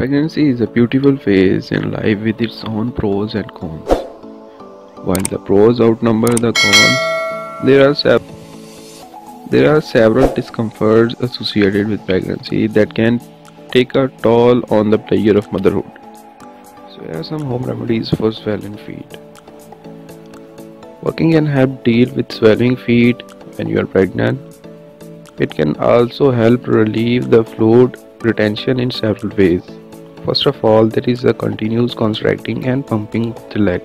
Pregnancy is a beautiful phase in life with its own pros and cons. While the pros outnumber the cons, there are several discomforts associated with pregnancy that can take a toll on the pleasure of motherhood. So here are some home remedies for swelling feet. Walking can help deal with swelling feet when you are pregnant. It can also help relieve the fluid retention in several ways. First of all, there is a continuous contracting and pumping of the leg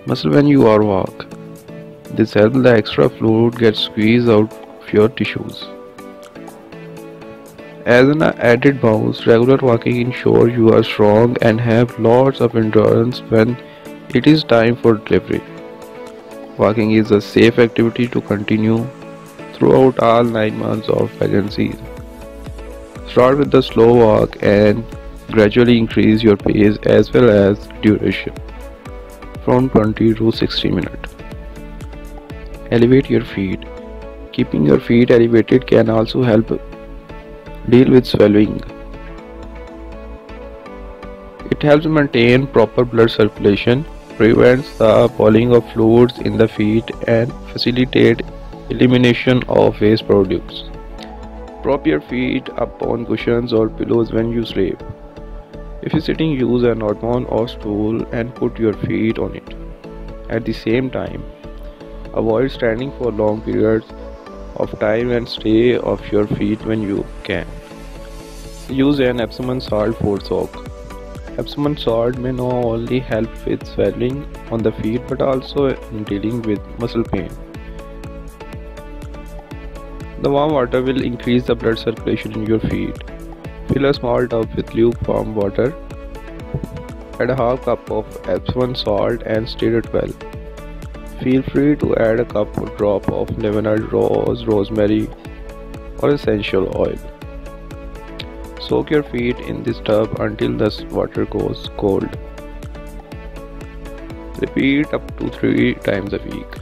muscle when you are walk. This helps the extra fluid get squeezed out of your tissues. As an added bonus, regular walking ensures you are strong and have lots of endurance when it is time for delivery. Walking is a safe activity to continue throughout all 9 months of pregnancy. Start with the slow walk and gradually increase your pace as well as duration from 20 to 60 minutes. Elevate your feet. Keeping your feet elevated can also help deal with swelling. It helps maintain proper blood circulation, prevents the pooling of fluids in the feet, and facilitate elimination of waste products. Prop your feet up on cushions or pillows when you sleep. If you're sitting, use an ottoman or stool and put your feet on it. At the same time, avoid standing for long periods of time and stay off your feet when you can. Use an Epsom salt for soak. Epsom salt may not only help with swelling on the feet but also in dealing with muscle pain. The warm water will increase the blood circulation in your feet. Fill a small tub with lukewarm water. Add a half cup of Epsom salt and stir it well. Feel free to add a cup or drop of lavender, rose, rosemary, or essential oil. Soak your feet in this tub until the water goes cold. Repeat up to 3 times a week.